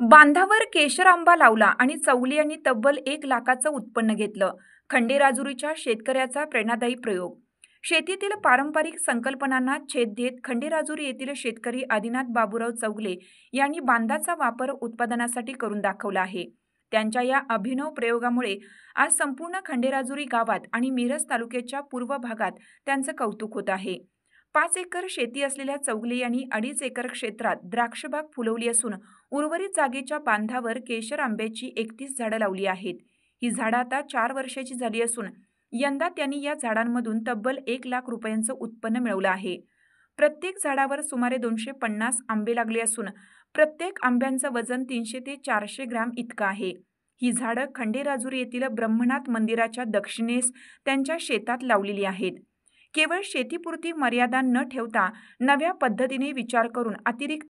बांधावर केशर आंबा लावला आणि चौले यांनी तब्बल 1 लाखाचं उत्पन्न घेतलं. खंडेराजुरीच्या शेतकऱ्याचा प्रेरणादायी प्रयोग. शेतीतील पारंपरिक संकल्पनांना छेद देत खंडेराजुरी येथील शेतकरी आदिनाथ बाबूराव चौगले यांनी बांधाचा वापर उत्पादनासाठी करून दाखवला आहे. त्यांच्या या अभिनव प्रयोगामुळे आज संपूर्ण खंडेराजुरी गावात आणि मिरज तालुक्याच्या पूर्व भागात त्यांचं कौतुक होत आहे. 5 एकर शेती असलेल्या चौगले यांनी 2.5 एकर क्षेत्रात द्राक्षबाग फुलवली असून उर्वरित जागेच्या बांधावर केशर आंब्याची 31 झाडं लावली आहेत. ही झाडं आता 4 वर्षाची झाली असून यंदा त्यांनी या झाडांमधून तब्बल 1 लाख रुपयांचं उत्पन्न मिळवलं आहे. प्रत्येक झाडावर सुमारे 250 आंबे लागले असून प्रत्येक आंब्यांचं वजन 300 ते 400 ग्रॅम इतकं आहे. ही झाडं खंडेराजुरी येथील ब्रह्मनाथ मंदिराच्या दक्षिणेस त्यांच्या शेतात लावलेली आहेत. केवळ शेतीपुरती मर्यादा न ठेवता नव्या पद्धतीने विचार करून अतिरिक्त